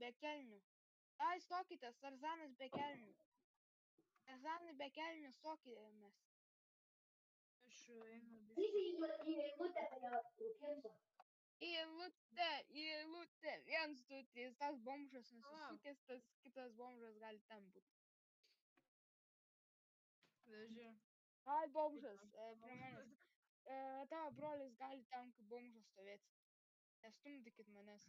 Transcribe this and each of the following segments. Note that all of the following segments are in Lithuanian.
be kelnių. Ai, stokitės, Tarzanas be kelnių. Tarzanai be kelnių, stokitės. Aš einu Jis biškį. į eilutę prie Lukinso. Į eilutę. 1, 2, 3. Tas bomžas nusisukęs, tas kitas bomžas gali ten būti. Veži. Ai, bomžas, prie manęs. Tavo brolis gali ten kaip bomžas stovėti. Nestumdykit manęs.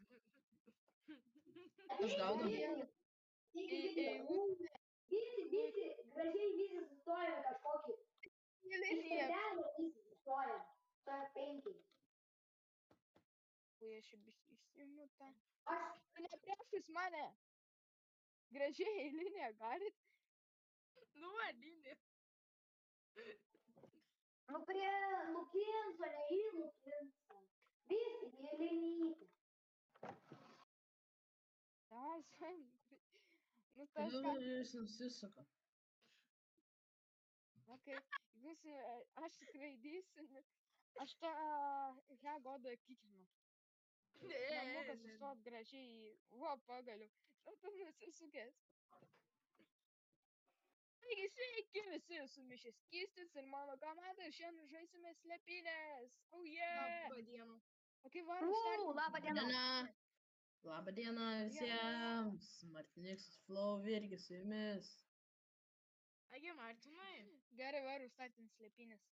Aš gaudau. Į eilutę. Visi, gražiai visi sustoja kažkokį. Į liniją. Iškeldelę visi sustoja. Sustoja 5. Ui, aš įsimu tą. Aš Ne priešais mane. Gražiai į liniją galit. Nu, vadinė. nu prie Lukinso, ne į Lukinsą. Visi į linytę. Ai, nu tas Nu, ką. jis nusisuka. Okay. Jūs, aš skraidysiu. Aš tą Hegodą kikinu. Nemoka sustot gražiai. Pagaliau. Nu, tu nusisukęs. Taigi, sveiki visi, sumišęs Kystis ir mano komanda. Šiandien žaisime slėpynės. Oh yeah! Labą dieną. Ok, varom startinti. Labą dieną. Diena. Labą dieną visiems. Martiniks Flow irgi su jumis. Agi, Martinai. Gerai, varom startinti slėpynės.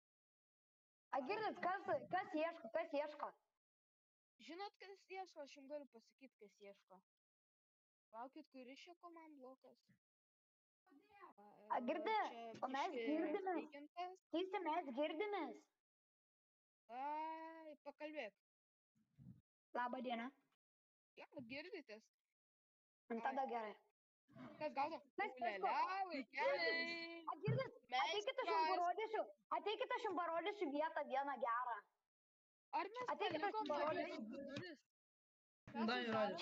A girdit, kas ieško? Žinot, kas ieško? Aš jums galiu pasakyti, kas ieško. Laukit, kuris čia komand blokas. A girdi, o mes girdimės. Veikiantas. Keisti, mes girdimės. Ai, pakalbėk. Labą dieną. Ja, girditės. Tada gerai. Kas gaudo? Kas ieško? Vaikeliai. A girdit, ateikit aš jums parodysiu vietą vieną gerą. Ar mes Ateikit, aš palikom parodysiu. duris? Da, įrodė.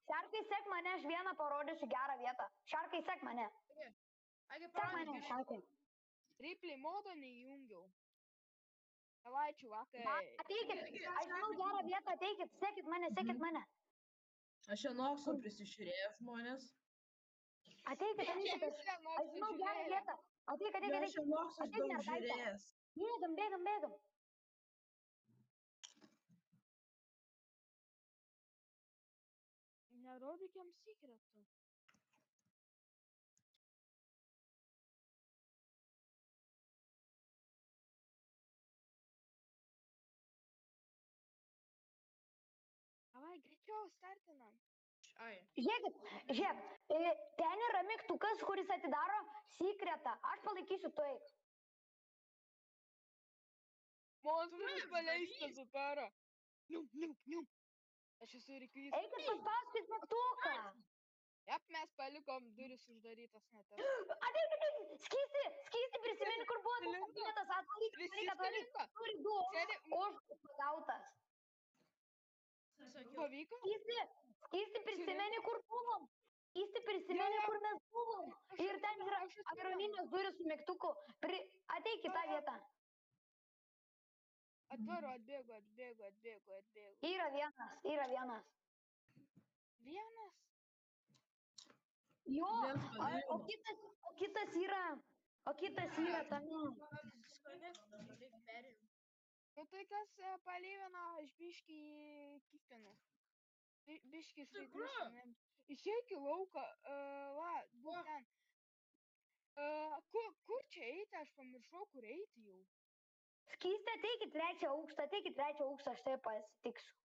Šarkai, sek mane, aš vieną parodysiu gerą vietą. Šarkai, sek mane. Agi, Sek mane, parodyk. šarkai. Replay modo neįjungiau. Davai, čuvakai. Ateikit, aš žinau gerą vietą, ateikit, sekit mane. Aš čia Nokso prisižiūrėjau žmonės. Ateikit, aš žinau gerą vietą. Ateikit. Aš čia Nokso Ateik, daug mergaitė. žiūrėjęs. Bėgam. Nerodyk jam sekretų. Davai, greičiau startinam. Ai. Žiūrėk, ten yra mygtukas, kuris atidaro sekretą. Aš palaikysiu tu eik. Monstras paleistas supera. Nium. Aš esu ryklys. Eikit paspauskit mygtuką. Jep, mes palikom duris uždarytas netas. Ateikit, skysti prisimeni, kur buvo tas kabinetas, atvalyk, Prisisklinko. turi du ožkus pagautas. Pavyko? Skysti prisimeni, kur buvom. Kur mes buvom. Ir ten yra aeroninės duris su mygtuku. Ateikit tą vietą. Atvaro, atbėgo. Yra vienas. Vienas? Jo, o kitas yra tame. Nu tai kas palyvina, aš biškį kikinu. Biškį žaidžiu. Išeik į lauką, būk ten. Kur čia eiti? Aš pamiršau, kur eiti jau. Skystė, ateikit trečią aukštą, aš tai pasitiksiu.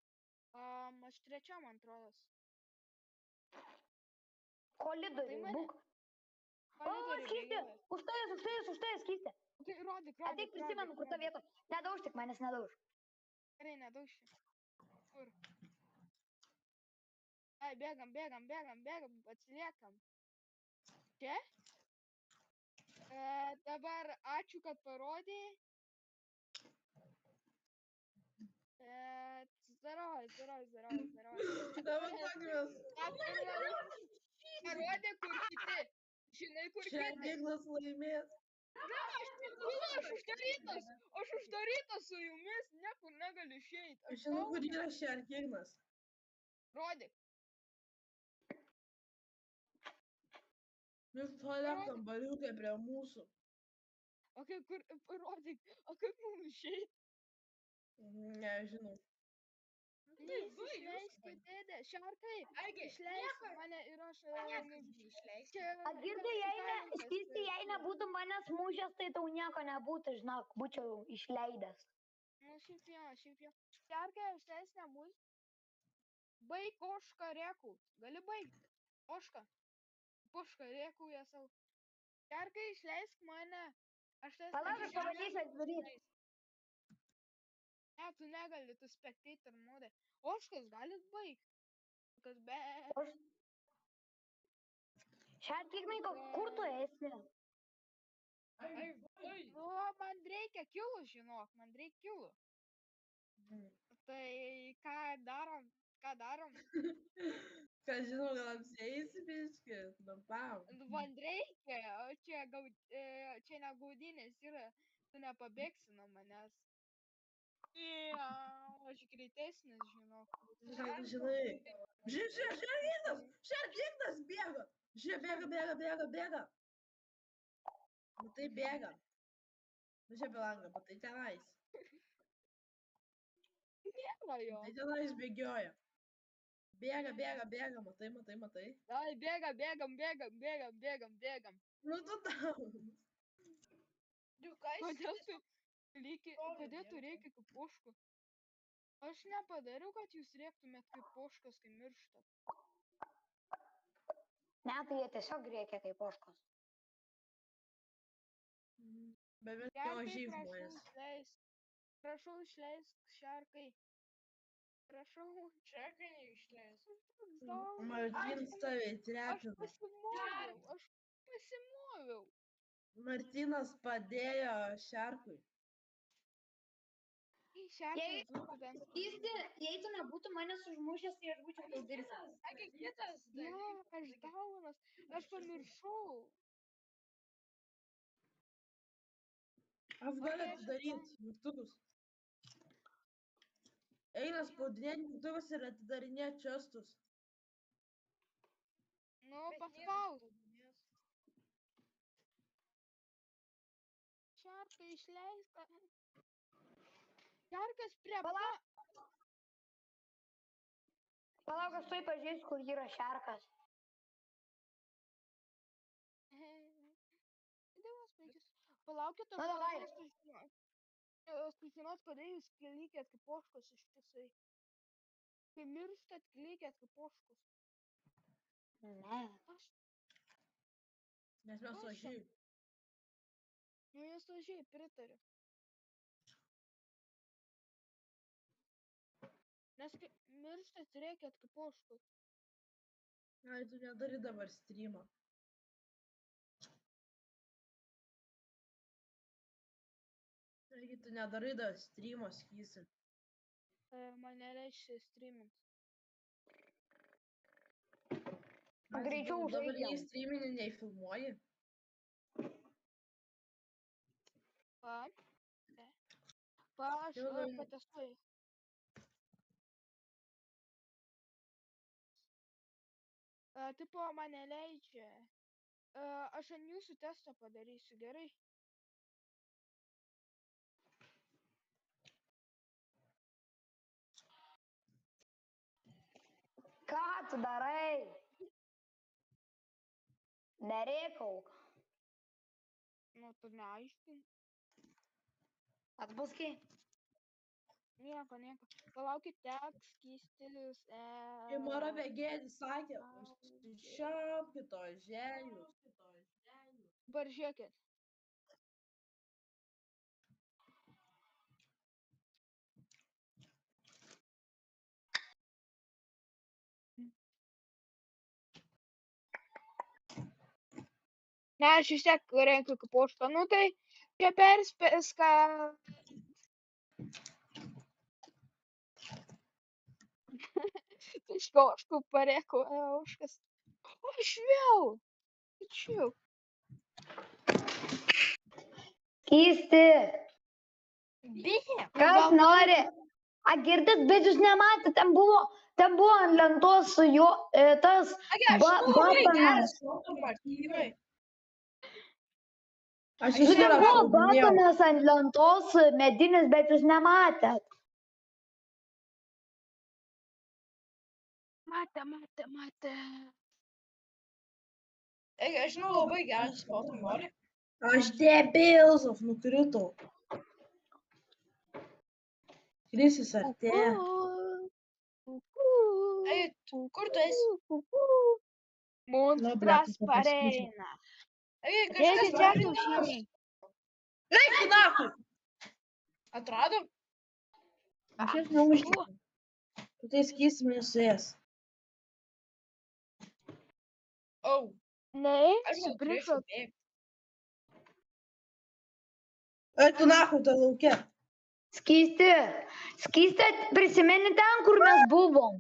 Aš trečiam, man atrodos. Kolidoriui, būk. O, skystė, už tai, skystė. Tai rodyk. Ateik, prisimenu, kur ta vieta. Nedauž tik manęs, nedauž. Gerai, nedauši. Kur? Ai, bėgam, atsiliekam. Čia? Dabar ačiū, kad parodėjai. Zdarovai. Dabar pakvies. Parodė, kur kiti. Žinai, kur kiti. Šerkiglas laimės. Aš uždarytas su jumis, niekur negaliu išeiti. Aš žinau, kur yra Šerkiglas. Rodyk. Jūs tole kambariukai prie mūsų. O kaip kur, parodyk, o kaip mums išeit? Nežinau. Išleiskit, dėdė, šarkai, išleisk mane ir aš... Girdai, Skysti, jei nebūtum manęs mušęs, tai tau nieko nebūtų, žinok, būčiau išleidęs. Nu, šiaip jo. Šarkai, išleisk nebus. Baig ošką rėkų. Gali baigt. Ošką. Pošką rėkų ją savo. Šarkai, išleisk mane. Aš tas... Palauk, aš pavadysiu atidaryti. Ne, tu negali, tu spectator modė. Oškas galit baigt. Kas be... Šarkai, kur tu esi? Nu, man reikia kilų, žinok, man reikia kilų. Tai ką darom? Ką žinau, gal apsieisi biškį? Nu, pam. Man reikia, o čia ne gaudynės yra, tu nepabėgsi nuo manęs. Aš greitesnis, žinok. Žinai. Žiūrėk, bėga. Žiūrėk, bėga. Matai, bėga. Žiūrėk, langą, matai tenais. Nėra jo. Tai tenais bėgioja. Bėga, matai. Ai, bėgam. Nu, tu tau. Kodėl tu reikia kaip poškų? Aš nepadariau, kad jūs rėktumėt kaip poškas, kai mirštat. Ne, tai jie tiesiog reikia kaip oškos. Beveik jo žyvmojas. Prašau išleisk, šarkai. Prašau. Šarkai neišleisk. Martinas tave trepina. Aš pasimoviau. Martinas padėjo šarkui. Skysti, jei tu nebūtum manęs užmušęs, tai aš būčiau tau dirbęs. Ne, aš daunas. Aš pamiršau. Aš galiu atidaryti mygtukus. Eina spaudinėti mygtukus ir atidarinėti čestus. Nu, paspaus. Šarkai išleista. Šarkas prie... Palauk, aš tai pažiūrėsiu, kur yra šarkas. Palaukit, aš sužinot, kada jūs klykėt kaip poškos ištisai. Kai mirštat, klykėt kaip poškos. Ne. Nes mes ožiai. Nu, jūs ožiai, pritariu. Nes kai mirštat, reikėt kaip poškos. Ai, tu nedari dabar streamą. Taigi tu nedarai dar streamo, Skysi. Man nereiškia streamint. Greičiau Dabar žaidžiam. nei streamini, nei filmuoji. Aš patestuoju. Tipo, mane leidžia. Aš ant jūsų testą padarysiu, gerai? Ką tu darai? Nereikauk. Nu, tu neaiškink. Atbuski. Nieko. Palaukit, teks skystis. Ir Mara Begėdis sakė, užsičiaupkit oželius. Dabar žiūrėkit. Ne, aš vis tiek renku kaip pošką. Nu tai čia perspės, ką... Tai škoškų parėkau, oškas. Aš vėl. Ačiū. Skysti. Bijai. Kas nori? A girdit, bet jūs nematėte, ten buvo ant lentos su jo, tas batanas. Aš Nu, ten išsinešu, buvo minėjau. batonas ant lentos medinis, bet jūs nematėt. Matė. Ei, aš žinau labai gerą spotą, nori. Aš debilsas, nukritau. Krisis artėja. Ei, kur tu esi? Monstras pasakysiu. pareina. Ei, Dėkit kažkas čia man kiaušiniai. Eik tu nachui! atrado. Aš jas neužtikiu. Tu tai skysi mane suės. Au, aš Neeisiu gal turėčiau priešo. bėgti. Eik tu nachui, tu laukia. Skystė, prisimeni ten, kur mes buvom.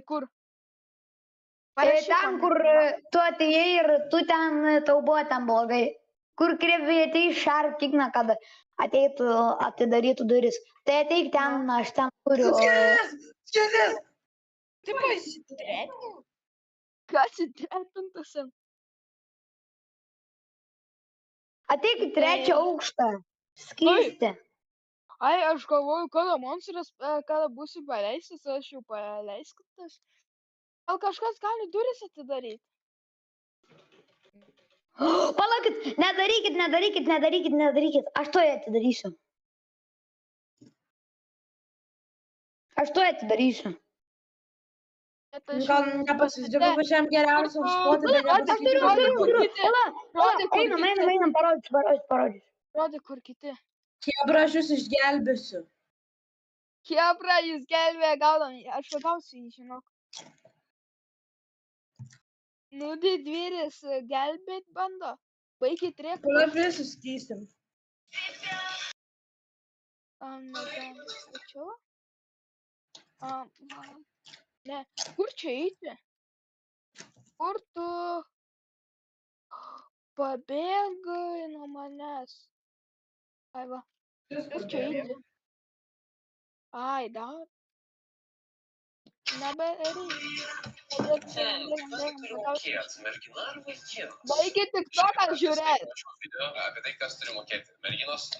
Kur? Ten, kur tu atėjai ir tu ten, tau buvo ten blogai. Kur kreviai atėjai šark kiekvieną, kad ateitų, atidarytų duris. Tai ateik ten, aš ten turiu. Skėsis! Taip pasitretinau. Kas įtretintas ant? Ateik į trečią aukštą. Skystė. Ai, aš galvoju, kada monstras, kada būsiu paleistas, aš jau paleiskas. Gal kažkas gali duris atidaryti? Palaukit, nedarykit. Aš to atidarysiu. Bet aš Gal jau nepasidžiaugiu pačiam geriausiam spotui, bet Aš turiu, nepasidžiaugiu. Rodė, kur kiti. Einam, parodys. Rodė, kur kiti. Kebra, aš jūs išgelbėsiu. Hebra, jis gelbėja, gaudam. Aš pagausiu jį, žinok. Nu, didvyris gelbėt bando. Baikit rėkti. Kol aš visus skysim. Tačiau? Ne, kur čia eiti? Kur tu pabėgai nuo manęs? Ai va, kur čia eiti? Ai, dar. Baikit tik toką žiūrėti.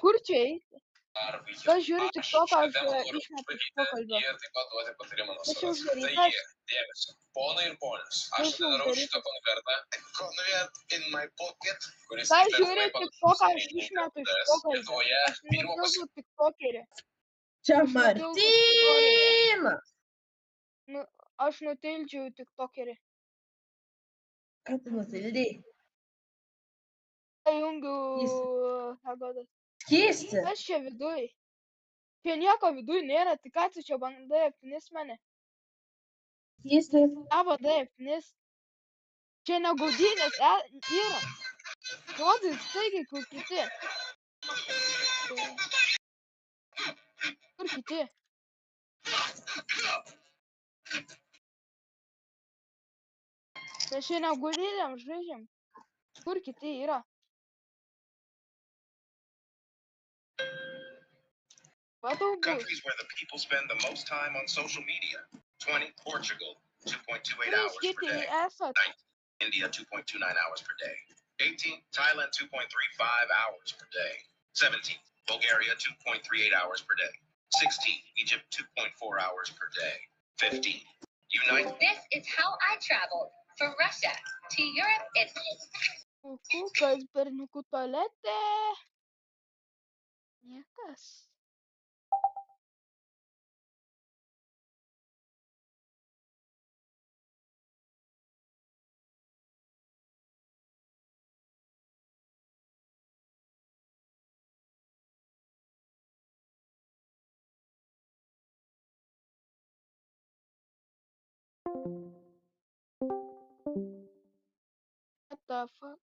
Kur čia eiti? Kas žiūri tik toką, aš išmetu iš pokalbio. Aš jau uždarytas. Ponai ir ponios, aš Aš jau atidarau šitą uždarytas. konvert in my pocket, kuris Kas įkvepia žiūri laiko tik toką, aš nusiminti išmetu iš internetas pokalbio. Lietuvoje Aš pirmo nupildu tik tokerį. Čia Aš nupildu Martynas. Aš nutildžiau tik tokerį. Ką tu nutildėjai? Jungiu Hagodas. Skysti. Kas čia viduj? Čia nieko viduj nėra, tai ką tu čia bandai apnis mane? Skysti. Ką bandai apnis? Čia ne gaudynės yra. Rodai, staigiai, kur kiti. Kur kiti? Mes čia ne gaudynėm žaidžiam. Kur kiti yra? Matau bus. countries where the people spend the most time on social media. 20, Portugal, 2.28 hours per Kiti day. esat. 19, India, 2.29 hours per day. 18, Thailand, 2.35 hours per day. 17, Bulgaria, 2.38 hours per day. 16, Egypt, 2.4 hours per day. 15, United. This is how I traveled from Russia to Europe, Italy. Kukukas berniukų tualete. Niekas. What the fuck?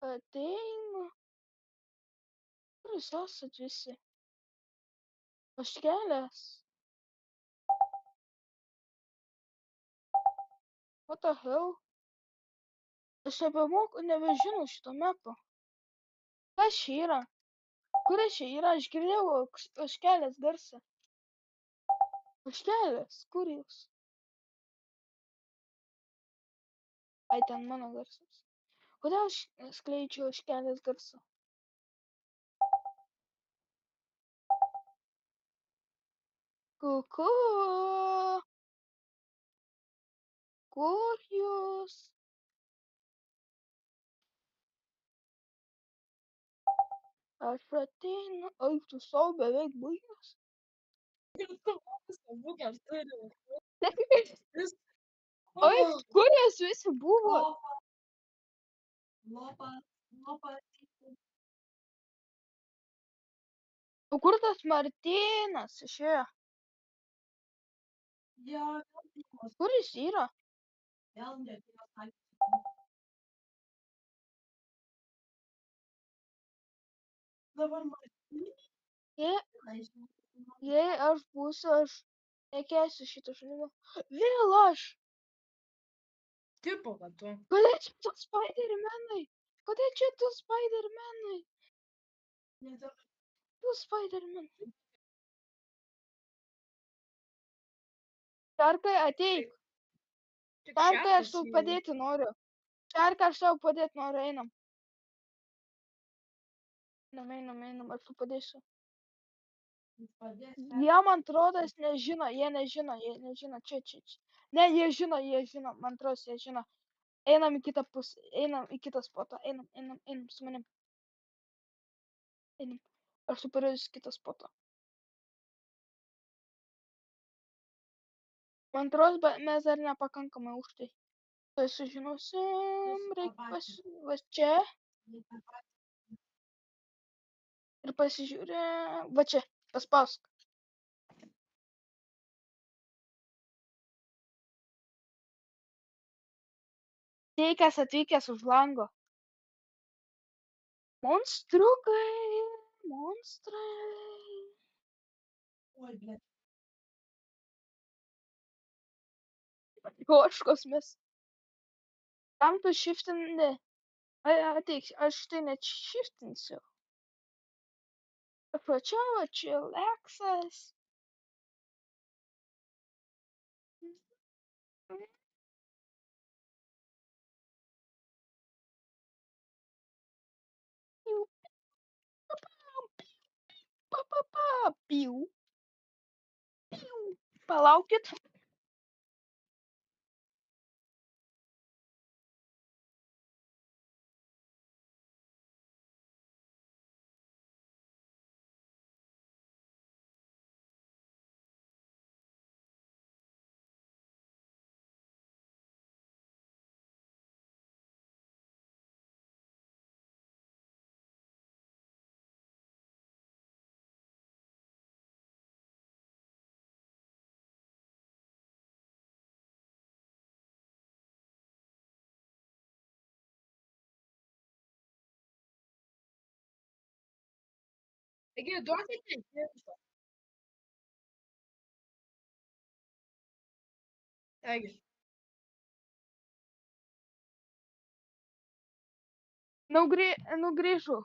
Ateinu. Kur jūs esat visi? Ožkelės. What the hell? Aš nebežinau šito mepo. Kas čia yra? Kur čia yra? Aš girdėjau ožkelės garsą. Ožkelės, kur jūs? Ai, ten mano garsas. Kodėl aš skleidžiu iškelės garsą? Kuku. Kur jūs? Aš ateinu. Ai, tu savo beveik baigęs. Būkės turi. Oi, kur jūs visi buvo? Lopa. O kur tas Martynas išėjo? Ja, Kur jis yra? vėl neatėjo. Dabar Jei aš būsiu, aš nekęsiu šito žaidimo. Vėl aš! tipo, kad tu. Kodėl čia tu Spidermanai? Kodėl čia tu Spidermanai? Tu Spiderman. Šarkai, ateik. Šarkai, aš tau padėti noriu. Šarkai, aš tau padėti noriu, einam. Einam, aš tau padėsiu. Jie, man atrodo, jie nežino, čia. Ne, jie žino, man atrodo, jie žino. Einam į kitą pusę, einam į kitą spotą, einam su manim. Einam. Aš tu parodysiu kitą spotą. Man atrodo, mes dar nepakankamai už tai. Tai sužinosim, reikia va čia ir pasižiūrė, va čia, paspausk. Tai, kas atvykęs už lango. Monstrukai, monstrai. Oi, blėt. Ožkos mes. Tam tu shiftini. Ateik, aš tai net shiftinsiu. Apačiau, čia Lexas. Piu. Palaukit. Taigi, duokite ginklą. Taigi, Nugrįžau.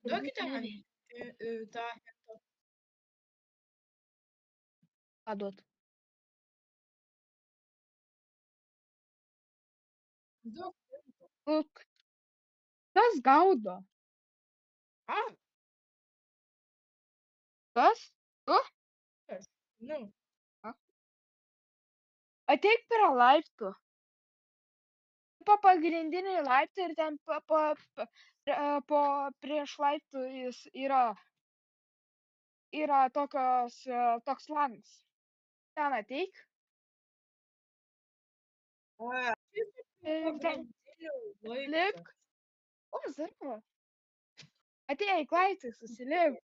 duokite man tą. Ką duot? Duok. Kas gaudo? A, Kas? nu. Ateik prie laiptų. Pagrindiniai laiptai ir ten prieš laiptų jis yra toks langas. Ten ateik. Ir ten lipk. O, zara. Ateik laiptai, susilipk.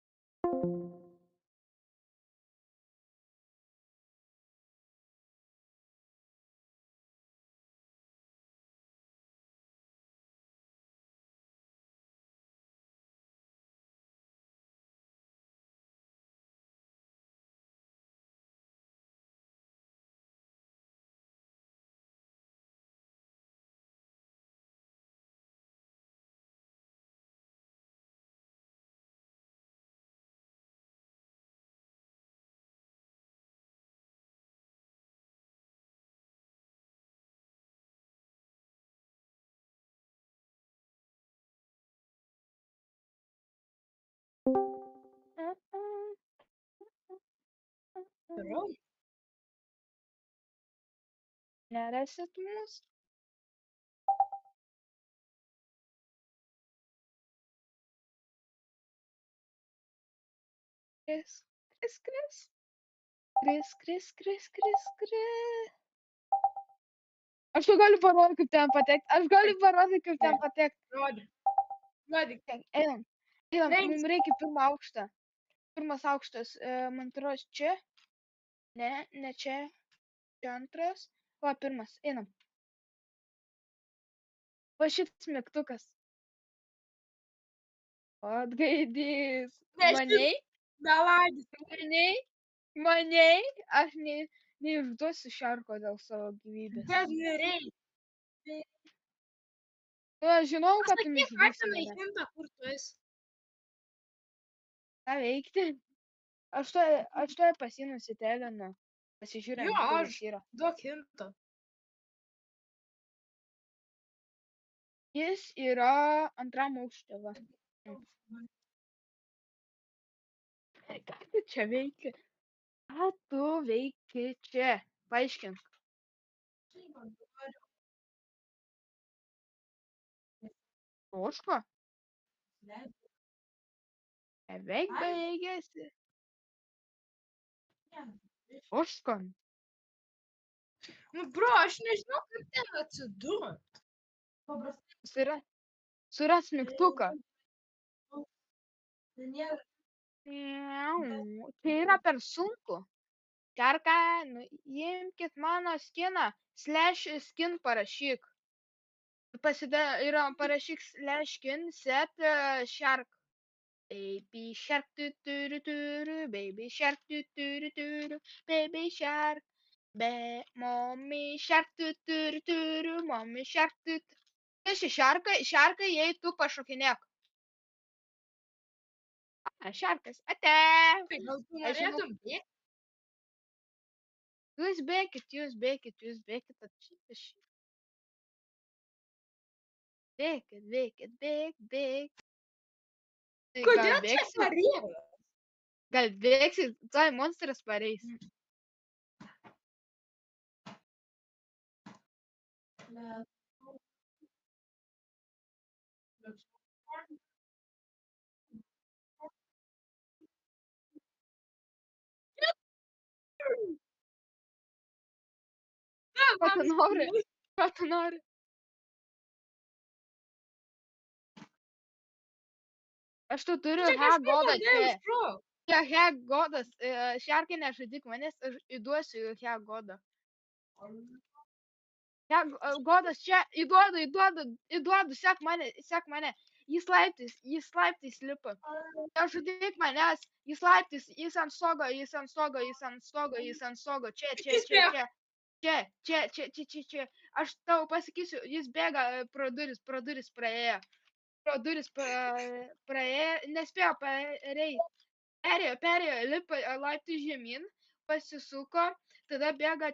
Darau. Nerasit mus? Kris, kris, kris. Kris, kris, kris, kris, kris. Aš tau galiu parodyti, kaip ten patekti. Aš galiu parodyti, kaip ten patekti. Rodyk. Rodyk. Einam. Einam, Lenks. mums reikia pirmą aukštą. Pirmas aukštas, man atrodo, čia. Ne čia. Čia antras. Va, pirmas. Einam. Va šitas mygtukas. O, atgaidys. Nešti. Maniai? Melagis. Maniai? Aš neišduosiu šarko dėl savo gyvybės. Bet nereikia. Nu, aš žinau, kad tu Pasakyk, neišduosi Martinai, mane. Hinta, kur tu esi? Ką veikti? Aš tuoj pas jį nusitelinu. Pasižiūrėjau, Jo, kur aš. jis yra. Duok Hintą. Jis yra antram aukšte, va. Ką tu čia veiki? Ką tu veiki čia? Paaiškink. Oško? Beveik baigėsi. Oško. Nu, bro, aš nežinau, kaip ten atsidurt. Suras mygtuką. Miau. Tai yra per sunku. Čarka, imkit mano skiną. /skin parašyk. Parašyk /skin set shark. Baby shark tu, baby shark tu, baby shark. Mommy shark tu, mommy shark tu. Kas šarkai, jei tu pašokinėk. Šarkas, ate. Tai gal tu Aš žinau. norėtum bėgti? Jūs bėkit. Bėk. Kodėl čia parėjo? Gal bėgsit, tuoj monstras pareis. Ką tu nori? Aš tu turiu hack godą čia. Čia hack godas. Šarkai nežudyk manęs, aš įduosiu hack godą. Godas čia, įduodu, sek mane. Jis laiptais lipa. Nežudyk manęs, jis laiptais, jis ant stogo. Čia. Aš tau pasakysiu, jis bėga pro duris praėjo. Pro duris praėjo, nespėjo pareiti. Perėjo, lipa laiptai žemyn, pasisuko, tada bėga.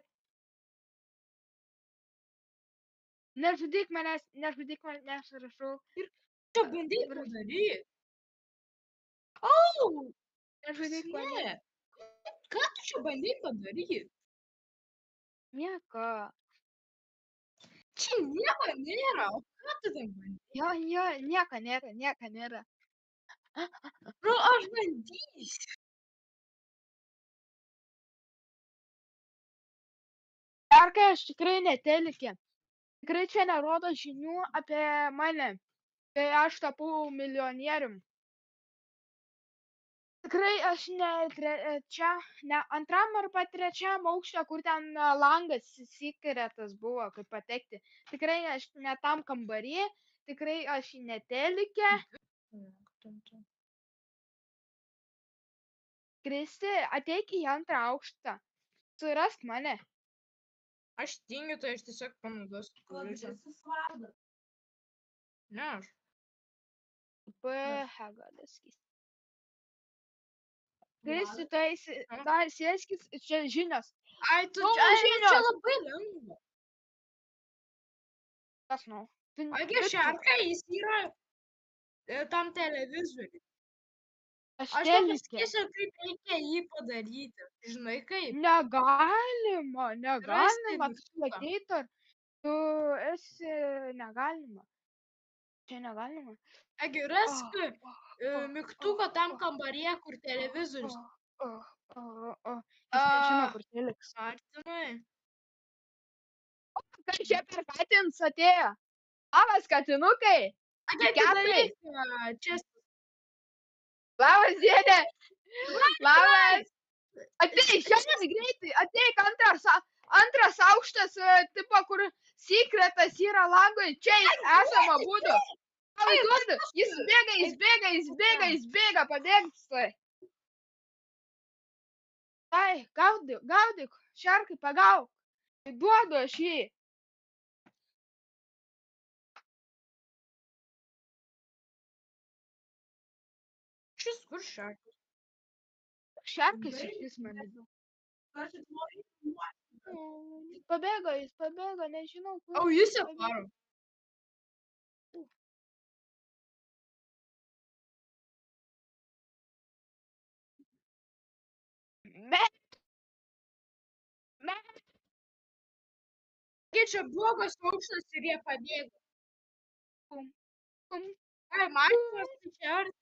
Nežudyk manęs, rašau. Tu bandai padaryti. Au! Nežudyk manęs. Ne. Ką tu čia bandai padaryti? Nieko. Čia nieko nėra. O ką tu ten bandai? Jo, nieko nėra. Bro, aš bandysiu. Arkai, aš tikrai netelikė. Tikrai čia nerodo žinių apie mane, kai aš tapau milijonierium. Tikrai aš ne antram arba trečiam aukšte, kur ten langas secretas buvo, kaip patekti. Tikrai aš ne tam kambarį, tikrai aš netelikė. Kristi, ateik į antrą aukštą. Surask mane. Aš tingiu, tai aš tiesiog panaudosiu kursą. Ne, aš. Hagadas. Kristi, tai sėskis, čia žinios. Ai, tu Nu, čia žinios. labai lengva. Kas nu? Agi šarka, jis yra tam televizoriui. Aš tau Aštelike. pasakysiu, kaip reikia jį padaryti. Žinai kaip? Negalima, Rasti negalima. Tu mygtuką. slakeitor. Tu esi negalima. Čia negalima. Egi, rask mygtuką tam oh, kambaryje, kur televizorius. Jis nežino, kur teliks. Martinai. Kas čia per katins atėjo? Labas, katinukai. Agi, Keturis. atidaryk čia. Labas, dėdė. Labas. Ateik, šiandien greitai. Ateik antras aukštas, tipo, kur sekretas yra langui. Čia esama būdu. Tau duodu. Jis bėga, pabėgs. Tai, gaudyk. Šarkai, pagauk. Duodu aš jį. Šis kur šakas? Šarkas iš mane. Pabėgo, nežinau kur. O jis jau paro. Agi, čia blogas aukštas ir jie pabėgo. Ai, Martinas, tai čia arti.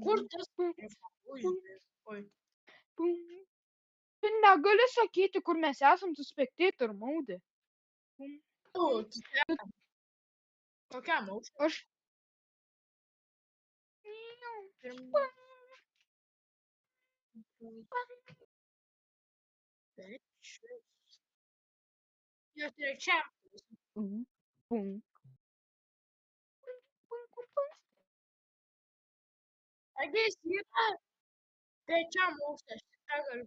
Kur tas? Oi. Tu negali sakyti, kur mes esam, tu spectator mode. O, tu ten. Kokiam aukštui? Aš. Jo trečiam. Agi, jis yra trečiam aukštui, aš tik tą galiu.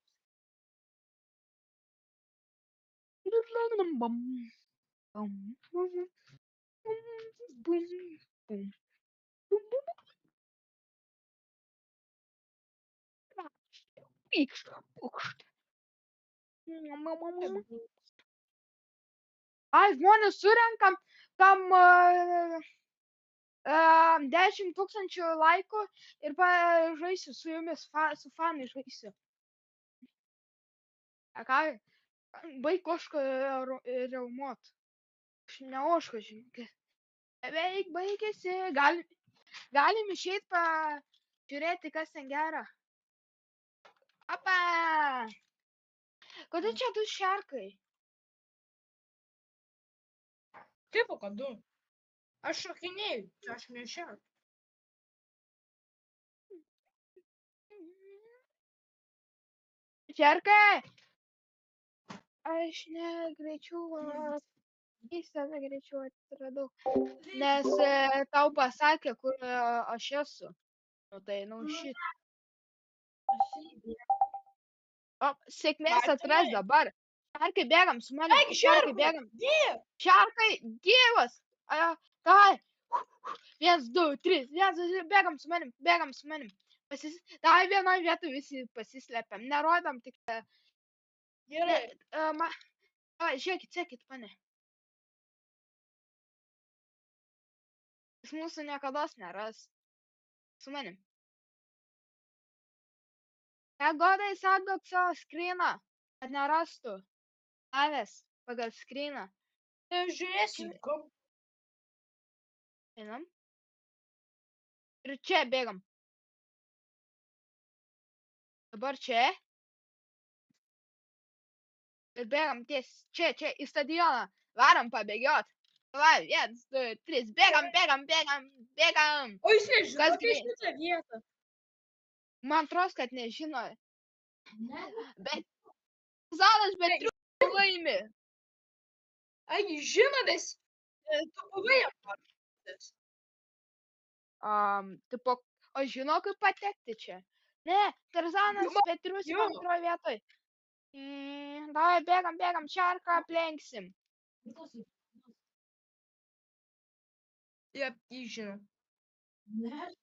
Ai, žmonės surenkam tam 10 000 laikų ir žaisiu su jumis, su fanai žaisiu. Ką, baig ošką reumuot. Aš ne ošką, žinai. Beveik baigėsi. Galim išeit pažiūrėti, kas ten gera. Apa! Kodėl čia du šarkai? Kaip, kad du? Aš šokinėjau, čia aš nešiau. Šarkai! Aš greičiau, į save greičiau atradau. Nes tau pasakė, kur aš esu. Nu tai, šit. O, sėkmės atras dabar. Šarkai, bėgam su manimi. Šarkai, bėgam. Šarkai, gyvas. Tai. 1, 2, 3. Bėgam su manim. Tai vienoje vietoje visi pasislepiam. Nerodom tik. Gerai. Žiūrėkit, sekit mane. Jis mūsų niekados neras. Su manim. Godai saugok savo skryną, kad nerastų. Tavęs pagal skryną. Žiūrėsim, kom. Einam. Ir čia bėgam. Dabar čia. Ir bėgam ties. Čia, į stadioną. Varam pabėgiot. Va, 1, 2, 3. Bėgam. O jis nežino apie šitą vietą. Man atrodo, kad nežino. Bet Zalas, bet triukai laimi. Agi, žino, nes tu buvai aptartas. Tipo, o žino, kaip patekti čia? Ne, Tarzanas, bet triukai antroje vietoje. Davai, bėgam, šarką aplenksim. Jep, jį žino. Ne.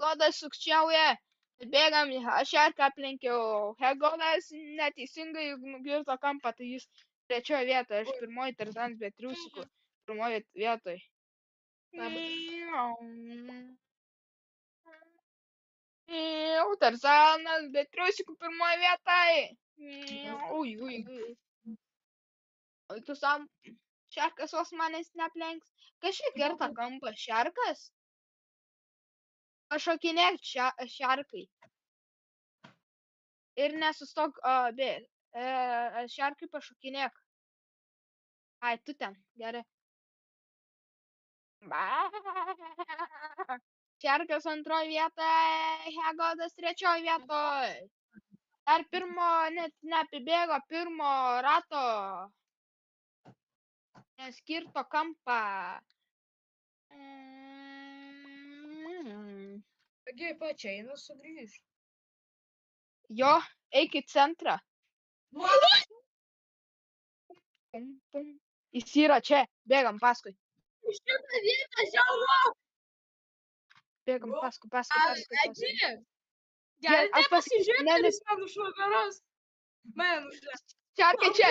Goda sukčiauja. Bėgam, aš šarką aplenkiau. Hegodas neteisingai nugirto kampą, tai jis trečioje vietoje, aš pirmoji Tarzanas be triusikų. Pirmoje vietoje. Tarzanas be triusikų pirmoje vietoje. Ui, ui, ui. O tu sam, šarkas vos manęs neaplenks. Kažkiek kerta kampą, šarkas? Pašokinėk šarkai. Ir nesustok, šarkai pašokinėk. Ai, tu ten, gerai. Šarkas antroje vietoje, Hegodas trečioje vietoje. Dar pirmo, net neapibėgo pirmo rato. Neskirto kampą. Taigi pačia eina sugrįžti. Jo, eik į centrą. Pum, pum. Jis yra čia, bėgam paskui. Šitą vietą žiauru! Bėgam paskui. Galite aš pasaky- pasižiūrėti, ne, ar ne. jis man už nugaros. Man už nugaros. Šarkai čia.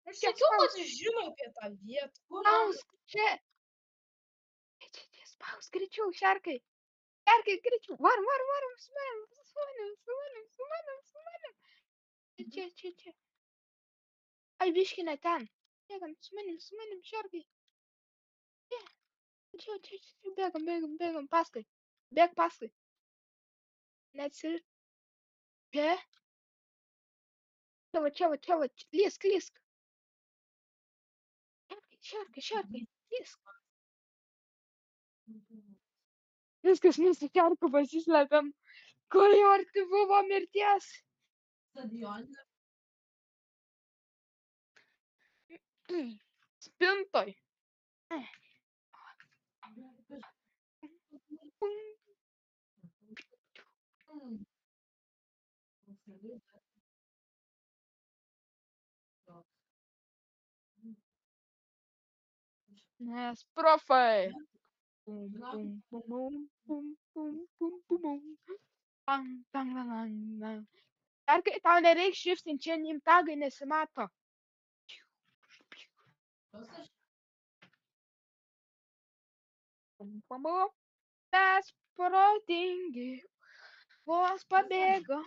Aš sakiau, kad jis žino apie tą vietą. Spausk čia. Čia, spausk greičiau, šarkai. Šarkai greičiau. Varom, su manim. Čia. Ai, biški ne ten. Bėgam, su manim, šarkai. Čia, bėgam, paskui. Bėg paskui. Neatsir. Čia. Čia, lysk. Šarkai, lysk. Viskas, mes su šarku pasislėpiam. Kur jau arti buvo mirties. Stadione. Spintoj. Nes profai. Dar kai tau nereiks šiftinti, čia nimtagai nesimato. Mes protingi. Vos pabėgo.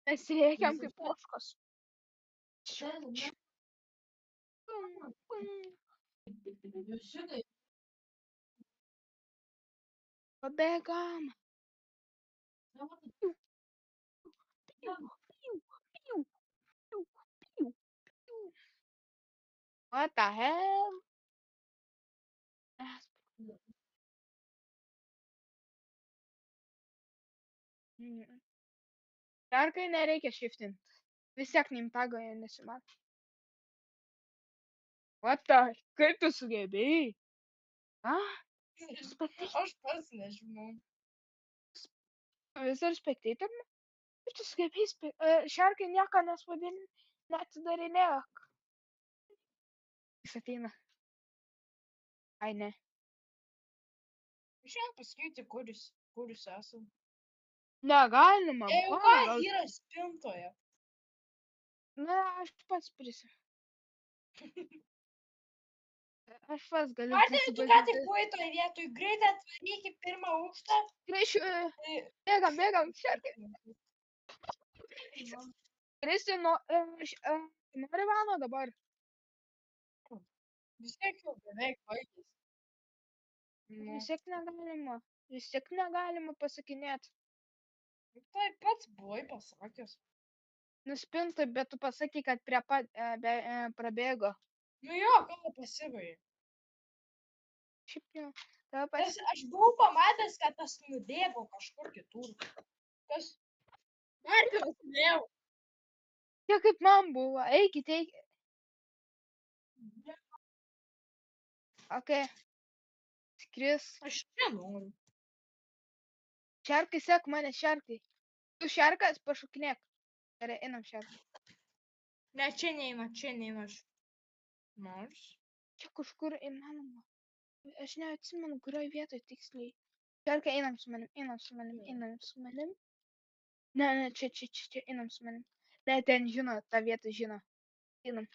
Mes rėkiam kaip ožkos. Pabėgam. What the hell? Dar kai nereikia shiftinti. Vis tiek nimtagoje nesimato. What the? Kaip tu sugebėjai? Aš pats nežinau. Vis dar spectator? Kaip tu sugebėjai? Šarkai nieko neatsidarinėk. Jis ateina. Ai, ne. Šiandien pasakyti, kur jūs esate. Negalima. Jau ką yra spintoje. Na, aš pats Aš pats galiu Ar tu ką tik buvai toje vietoje? Greitai atvaryk į pirmą aukštą. Greičiau. Bėgam, šarkai. Kristi, nori vano dabar. Vis tiek jau beveik baigėsi. Vis tiek negalima pasakinėti. Tai pats buvai pasakęs. Nuspintai, bet tu pasakai, kad prabėgo. Nu jo, gal pasibaigė. Šiaip jau. Aš buvau pamatęs, kad tas nubėgo kažkur kitur. Kas? Ar tu pasidėjau? Čia kaip man buvo. Eikite. Ok. Skris. Aš nenoriu. Šarkai, sek mane, šarkai. Tu šarkas, pašokinėk. Gerai, einam šarkai. Ne, čia neina aš. Nors. Čia kažkur įmanoma. Aš neatsimenu, kurioje vietoje tiksliai. Šarka, einam su manim, einam su manim, einam su manim. Ne, čia, einam su manim. Ne, ten žino, tą vietą žino. Einam.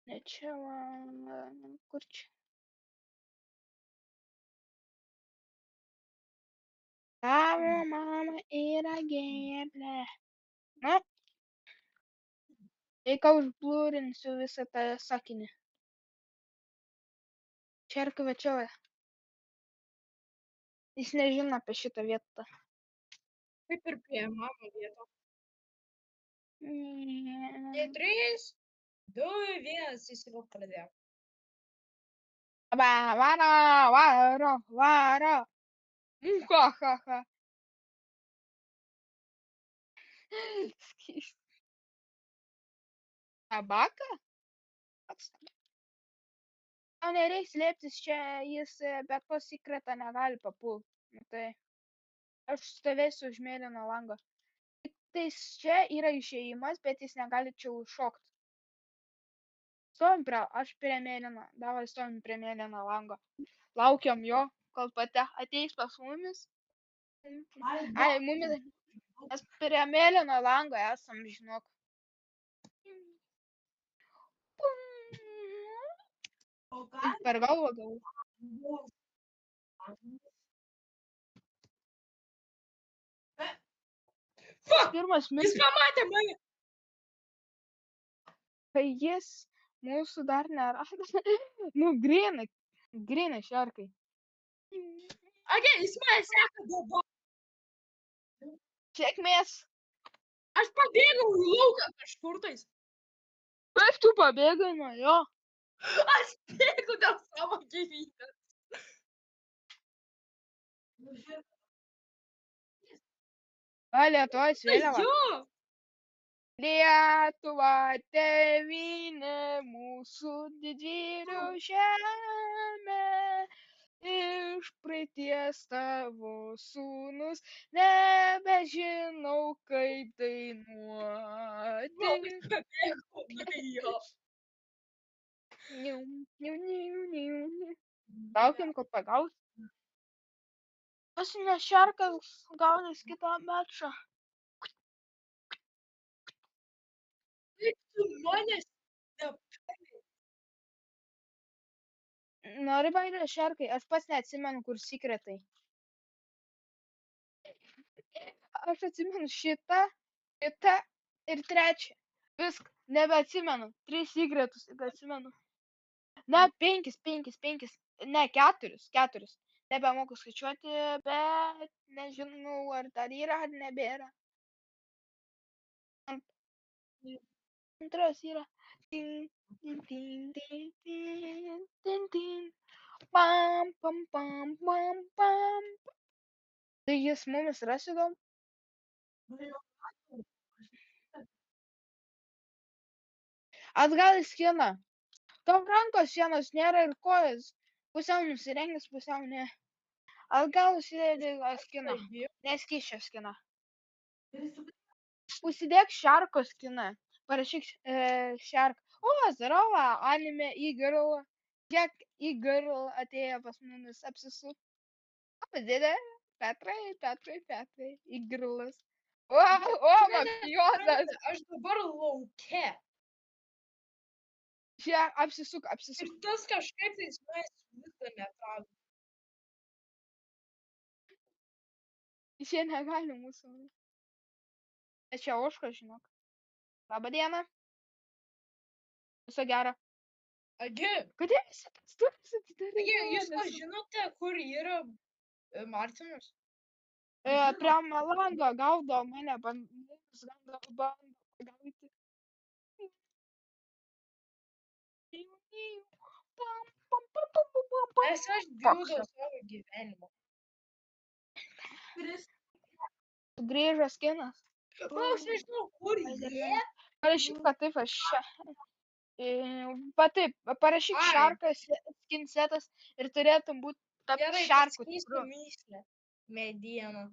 Ne, čia, kur čia? Tavo mama yra gėblė. Nu, jeigu užblūrinsiu visą tą sakinį. Šarka, va čia, va. Jis nežino apie šitą vietą. Kaip ir prie mano vietos. Mm. 3, 2, 1, jis jau pradėjo. Varo. Ha, ha, ha. Tabaka? Tau nereiks slėptis čia, jis bet ko sekretą negali papult. Nu tai aš stovėsiu už mėlyno lango. Tais čia yra išėjimas, bet jis negali čia užšokt. Stovim aš prie mėlyno, davai stovim prie mėlyno lango. Laukiam jo, kol pati ateis pas mumis. Ai, mumis, mes prie mėlyno lango esam, žinok. Per galvą gal. Pirmas Jis mirtis, pamatė mane. kai jis mūsų dar nerado. Nu, grinai šarkai. Age, jis mane seka dabar. Sėkmės. Aš pabėgau į lauką kažkur tais. Kaip tu pabėgai nuo jo? Aš bėgu dėl savo gyvybės. Va, Lietuvos vėliava. Jo. Lietuva, tėvynė, mūsų didvyrių žemė. Iš praeities tavo sūnus, nebežinau, kaip dainuoti. Pabėgau nuo jo. Niu. Laukiam, kol pagaus. Pasinė šarkas gaunės kitą mečą. Kaip tu manęs Nori baigti šarkai, aš pats neatsimenu, kur sekretai. Aš atsimenu šitą ir trečią. Viską, nebeatsimenu. 3 sekretus atsimenu. Ne, 5. Ne, 4. Nebemoku skaičiuoti, bet nežinau, ar dar yra, ar nebėra. Antras yra. Tin. Pam. Tai jis mumis rasi gal? Atgal į sieną. Tau rankos sienos nėra ir kojas. Pusiau nusirengęs, pusiau ne. Atgal užsidėk skiną. Neskysčio skiną. Užsidėk šarko skiną. Parašyk šark. O, zarova, anime e-girl. Kiek e-girl atėjo pas mumis apsisuk. Padėdė. Petrai. E-girlas. O, mafiozas. Aš dabar lauke. Čia apsisuk. Ir tas kažkaip tais manęs visą neatrado. Šie negali mūsų. Čia oška, žinok. Labą dieną. Viso gero. Agi, Kodėl visi tas turis atidarė? jūs žinote, kur yra Martinas? Prie lango gaudo mane, bando pagauti. Nes aš bijau dėl savo gyvenimo. Grįžęs kinas. Aš nežinau, kur jie. Parašyk, kad taip aš čia. Taip, parašyk Ai. šarkas, skinsetas ir turėtum būti tapti Gerai, šarku. pasakysiu myslę. Mediena.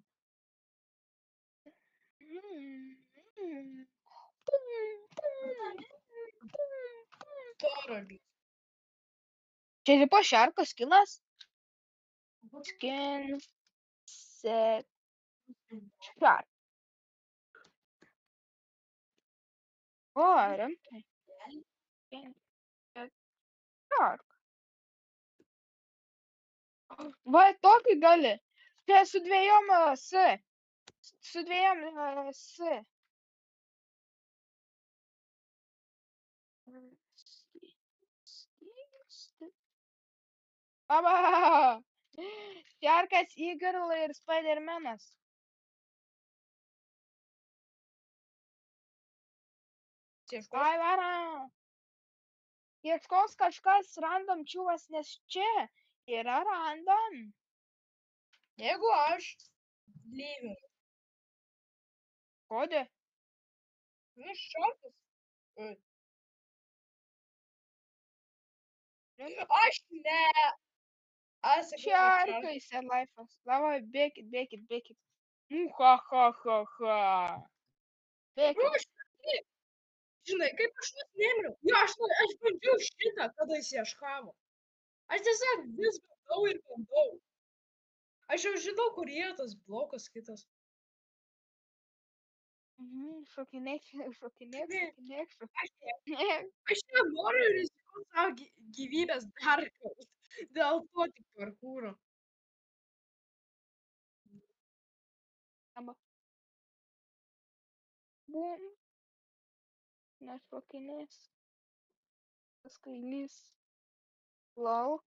Tauragės. Čia tipo šarkas skinas? Skin set shark. O, rimtai. Skin set shark. Va, tokį gali. Čia su dviejom S. Su dviejom S. Aba! Šarkas, Eagle ir Spidermanas. Ieškos. Vai, varom. Ieškos kažkas random čiūvas, nes čia yra random. Jeigu aš lyviu. Kodė? Nu, šarkas. Aš ne. Aš sakau, kad šarkas. Šarkai, senlaifas. Davai, bėkit, bėkit, bėkit. Ha, ha, ha, ha. Bėkit. Aš taip. Žinai, kaip aš net nemiriau. Jo, aš bandžiau šitą, kada jis ieškavo. Aš tiesiog vis bandau ir bandau. Aš jau žinau, kur yra tas blokas kitas. Šokinėk, šokinėk, Ne. šokinėk, Aš ne. šokinėk. Aš nenoriu rizikuoti savo gyvybės dar kartą. Dėl to tik parkūro. Aba. Bum. Nešokinės. Tas kailys. Lol.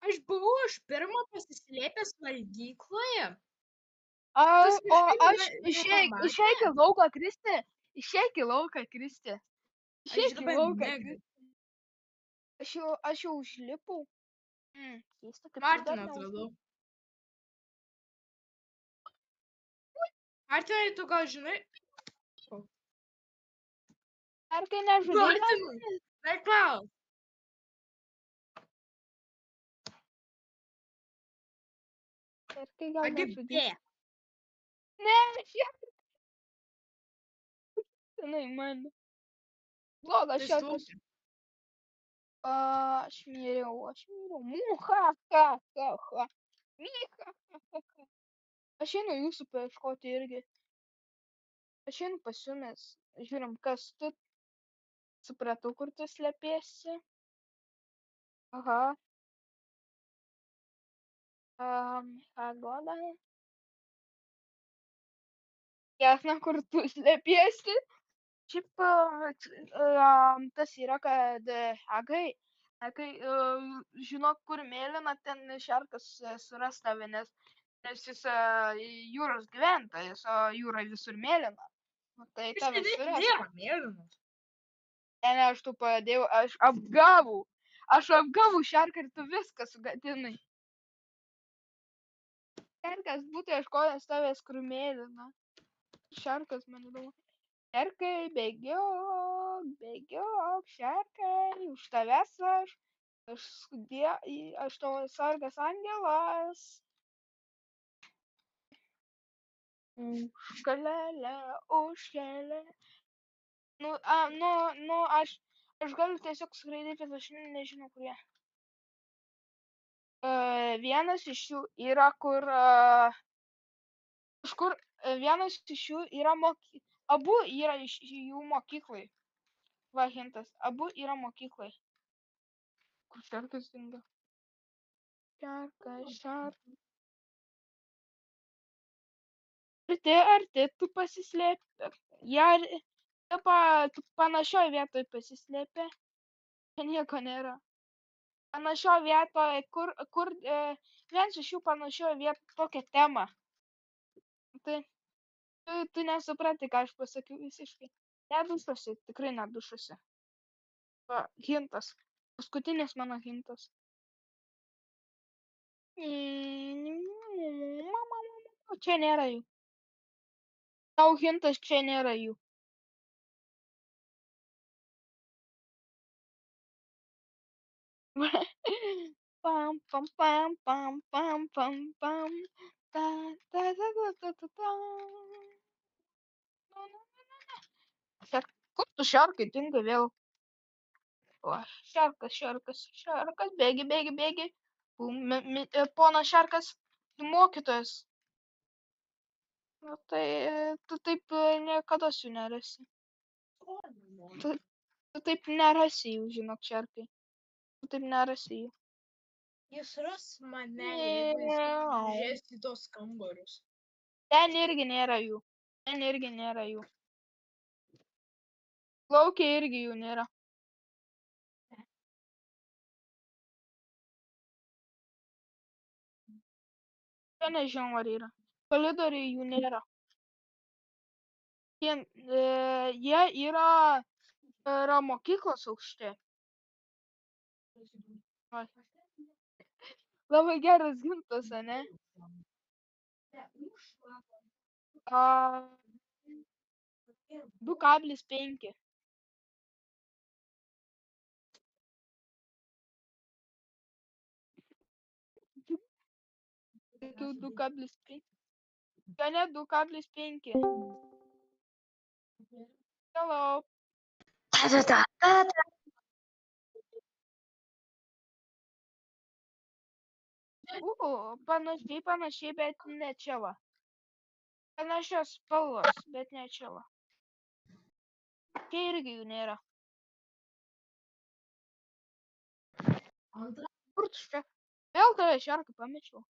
Aš buvau iš pirmo pasislėpęs valgykloje. O kažkaip aš nepamatė? išeik į lauką, Kristi. Išeik į lauką, Kristi. Aš Išeik į dabar lauką, negaliu. Kristi. Aš jau užlipau. Keista, kad tu Martiną dar neužlipai. atradau. Martinai, tu gal žinai? Ar kai nežudai Martinai, neklaus. Ir kai gal Agi nežudai. bė. Ne, šiaip. Senai man. Blogas Tai šarkas. slūgė. Aš miriau. Muha, ha, ha, ha. Miha, ha, ha, ha. Aš einu jūsų paieškoti irgi. Aš einu pas jumis. Žiūrim, kas tu. Supratau, kur tu slepiesi. Aha. Pagoda. Jasna, kur tu slepiesi. Šiaip tas yra, kad agai, žinok, kur mėlyna, ten šarkas suras tave, nes jis jūros gyventojas, o jūra visur mėlyna. Tai Aš tave suras. nėra mėlynos. Ne, aš tu padėjau, aš apgavau. Aš apgavau šarką ir tu viską sugadinai. Šarkas būtų ieškojęs tavęs, kur mėlyna. Šarkas, man įdomu. Šarkai, bėgiok, bėgiok, šarkai, už tavęs aš tavo sargas angelas. Užkalelė, užkelė. Aš galiu tiesiog skraidyti, bet aš nežinau, kurie. Vienas iš jų yra, kur kažkur, vienas iš jų yra abu yra iš jų mokyklai. Va, hintas, abu yra mokyklai. Kur šarkas dingo? Šarkas. Arti, tu pasislėpė. Tu panašioj vietoj pasislėpė. Čia nieko nėra. Panašioj vietoj, kur vienas iš jų panašioj vietoj tokią temą. Tai tu nesupranti, ką aš pasakiau visiškai. Nedušusi, tikrai nedušusi. Va, hintas. Paskutinis mano hintas. Čia nėra jų. Tau hintas, čia nėra jų. Pam, pam, pam, pam, pam, pam, pam. Ta, ta, ta, ta, ta, ta, ta. Kur tu šarkai tinka vėl? O, šarkas, bėgi. Ponas šarkas, tu mokytojas. Nu, tai tu taip niekada jų nerasi. Tu taip nerasi jų, žinok, šarkai. Tu taip nerasi jų. Jis ras mane, jeigu jis žiūrės į tos kambarius. Ten irgi nėra jų. Laukia irgi jų nėra. Čia nežinau, ar yra. Koridoriai jų nėra. Jie yra mokyklos aukšte. Oi. Labai geras gimtas, ane? 2,5. Sakiau 2,5. Čia ne 2,5. Hello. Panašiai, bet ne čia va. Panašios spalvos, bet ne čia va. Čia irgi jų nėra. Kur tu čia? Vėl tave šarkai pamečiau.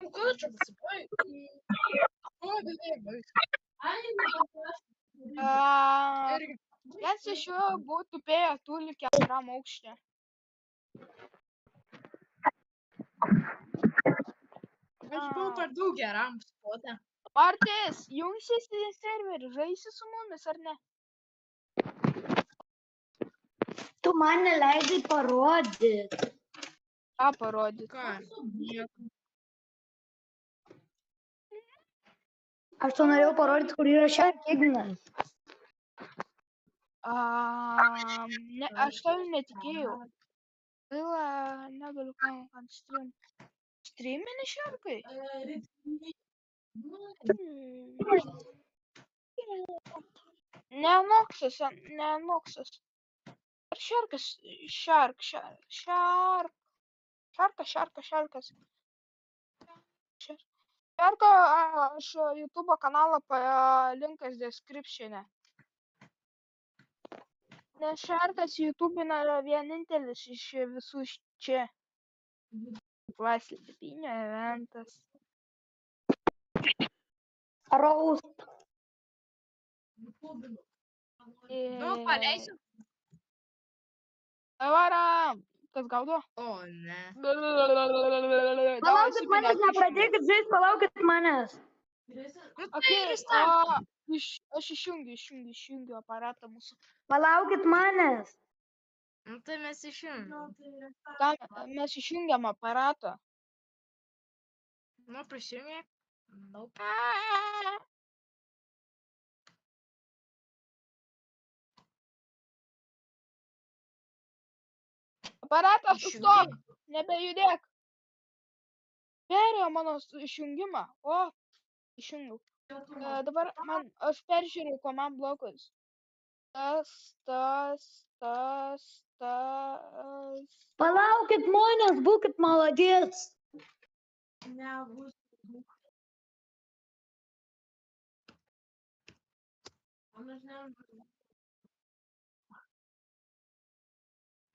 Nu, kada čia pasibaigė? O, beveik baigė. Irgi. Vienas iš jų būtų tupėjo tuli 4 aukšte. Aš buvau per daug geram spote. Martis, jungsis į serverį, žaisi su mumis ar ne? Tu man neleidai parodyti. Ką parodyti? Ką? Nieko. Aš tau norėjau parodyti, kur yra Shark Ignas. Ne, aš tavim netikėjau. Gaila, negaliu ant stream. Streamini šarkai? Ne Noxas. Ar šarkas? Šarkas. Šarko aš YouTube kanalą linkas descriptione. Nes šarkas YouTube'ina vienintelis iš visų čia. Klasipinio eventas. Roast. Nu, paleisiu. Varam. Kas gaudo? O, ne. Palaukit manęs, nepradėkit žaisti, palaukit manęs. Nu, tai Okay, restart. aš išjungiu aparatą mūsų. Palaukit manęs. Nu, tai mes išjungėm. Mes išjungiam aparatą. Nu, prisijungė. Nope. Aparatas sustok, nebejudėk. Perėjo mano išjungimą. O, išjungiau. Dabar aš peržiūrėjau command blokus. Tas. Palaukit manęs, būkit maladės.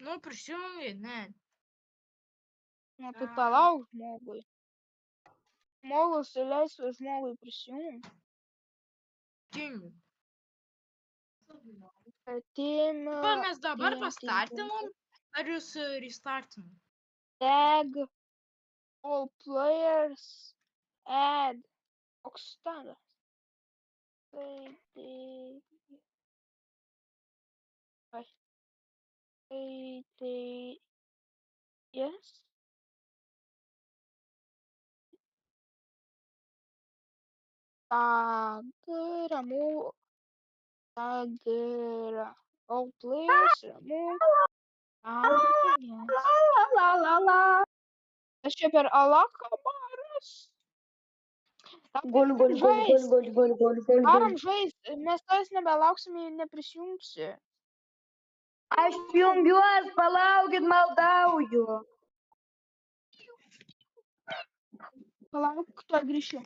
Nu, prisijungė, ne. Nu, tai palauk žmogui. Žmogus leisų žmogui prisijungti. Tingiu. Team. Mes dabar pastartinom, ar jūs restartinom? Tag. All players. Add. Koks tagas? Yes. Remove. All players remove. Aš čia per Alakabaras. Gol, gol, gol, gol, gol, gol, gol, gol, Varom gol. žaist, mes tavęs nebelauksim, jei neprisijungsi. Aš jungiuos, palaukit, maldauju. Palauk, tuo grįšiu.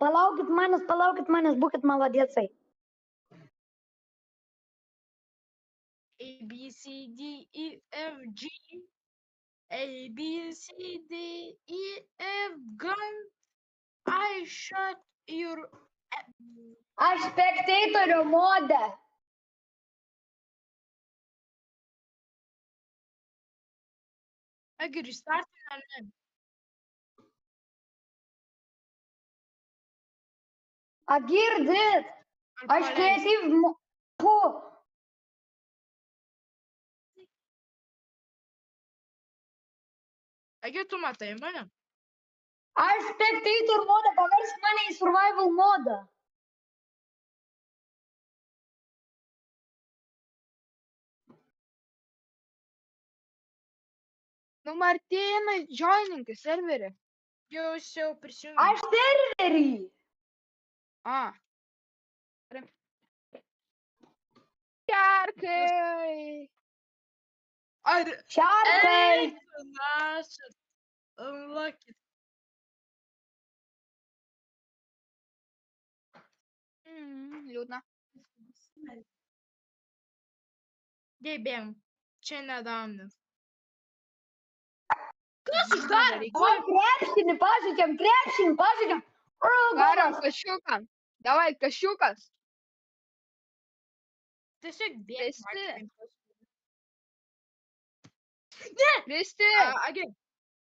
Palaukit manęs, būkit maladėcai. A, B, C, D, E, F, G. A, B, C, D, E, F, G. I shut your... Aš spectatorių modę. Agi, restarting ar ne? A girdit? Ar Aš paleist? kreatyv... Pu. Agi, tu matai mane? Aš spectator modą, paversk mane į survival modą. Nu, Martynai, joininkai serverį. Jau prisijungiu. Aš serverį. A. Kerkai. Ar... Šarkai. Panašas. Unlucky. Liūdna. Dėbėm. Čia nedaunas. Kas uždarė? Oi, krepšinį pažaidžiam. Varom kašiuką. Davai, kašiukas. Tiesiog Kristi. bėg. Kristi, Agi,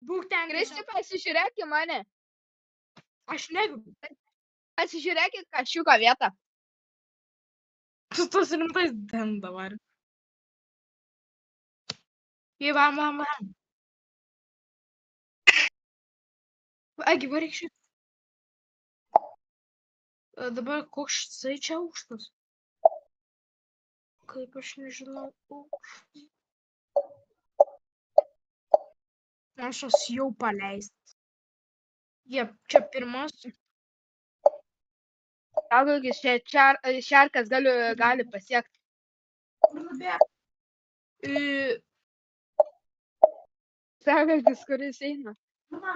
būk ten. Kristi, pasižiūrėk į mane. Aš negiu. Pasižiūrėk į kašiuko vietą. Tu tos rimtais den dabar. Vam. Agi, varyk šit. Dabar koks štai čia aukštas. Kaip aš nežinau. Aš jau paleistas. Jie, čia pirmas. Saugokis, čia šarkas gali pasiekti. Saugokis, kuris eina.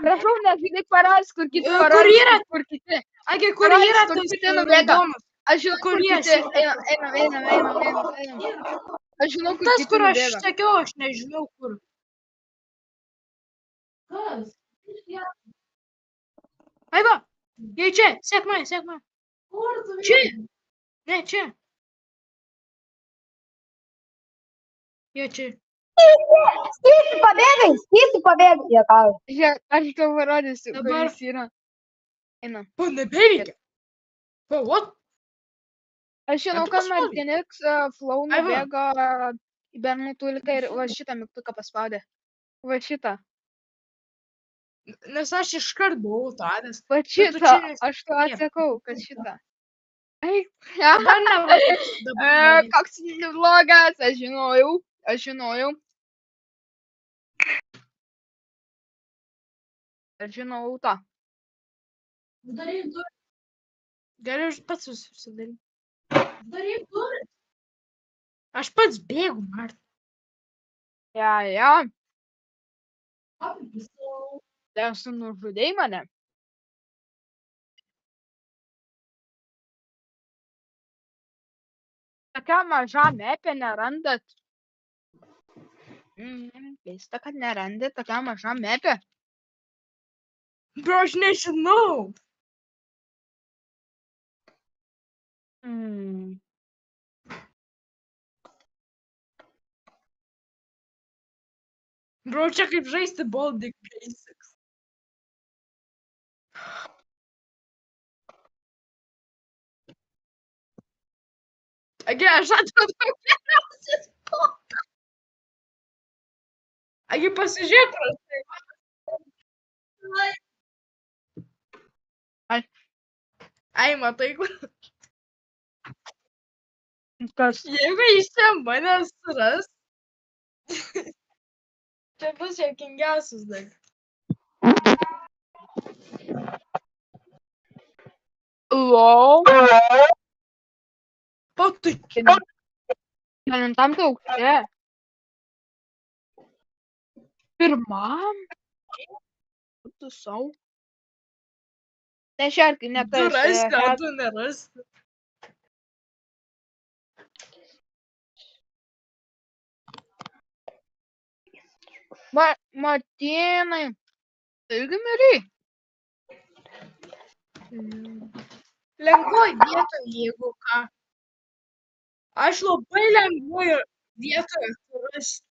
Prašau, nežinai paras, kur kiti Kur paras, yra? kur kiti. Agi, kur Parodys, yra kur tas kiti nubėga. raudonas? Aš žinau, Kur kur jie kiti. sėdi? Einam. Aš žinau, kur Tas, kiti kur aš nubėga. sakiau, aš nežinau kur. Kas? Ai va, jei čia, sek mane. Čia. Ne, čia. Jie čia. Skysi pabėgai. Jokauju. Žiūrėk, aš tau parodysiu, kur Dabar- jis yra. Einam. O, nebeveikia. O, what? Aš žinau, tu kad paspaudei? Martinix Flow Ai, va. nubėgo į bernų tuliką ir va šitą mygtuką paspaudė. Va šitą. Nes aš iškart buvau tadęs. Va tu šitą. čia nesi- Aš tau atsakau, kad šitą. Ai, Dabar nevažiuos. koks neblogas, aš žinojau. Aš žinau tą. Galiu aš pats susidaryti. Aš pats bėgu, Marta. Ja. Tai tu nužudei mane. Tokia maža mepė nerandat. Keista, kad nerandat tokia maža mepė. Bro, aš nežinau. Bro, čia kaip žaisti Baldic Basics. Agi, aš atradau geriausias blokas. Agi, pasižiūrėk, prastai. Ai, matai, kur. Kas? Jeigu jis čia manęs ras. Čia bus juokingiausias dalykas. Lol. Patučiu. Kelintam tai aukšte. Pirmam? Tu sau. Nešerk, ne Tu tas. rasi, o tu nerasi. Martynai. Tai irgi mirei. Lengvoj vietoj, jeigu ką. Aš labai lengvoje vietoje surasiu.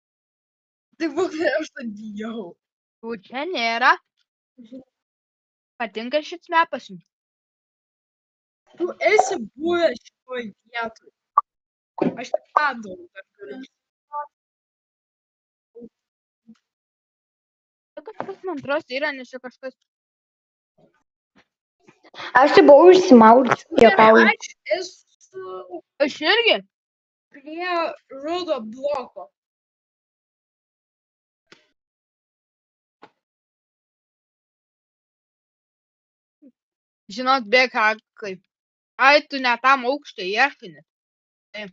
Tai būtų aš tą bijau. O čia nėra. Patinka šis mepas. Tu esi buvęs šitoj vietoj. Aš tik padau dar galiu. Kažkas man atrodo yra, nes čia kažkas. Aš tai buvau išsimaudęs, juokauju. Aš esu Aš irgi. prie rudo bloko. Žinot, bėk, kaip. Ai, tu ne tam aukštį ieškini. Taip.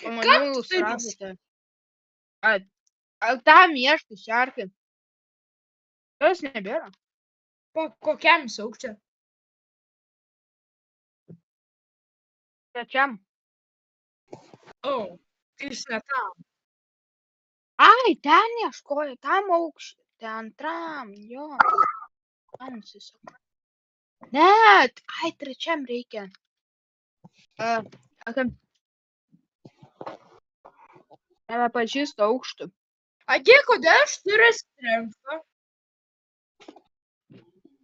Pamaniau, tu jūs taip radote. Ai, tam ieškai, šerkai. Jos nebėra. Kokiam aukšte? Trečiam. O, jis ne tam. Ai, ten ieškoju, tam aukštį. Ten antram, jo. Ten susisako. Net, ai, trečiam reikia. Nebepažįstu aukštų. Agi, kodėl aš turiu strengtą?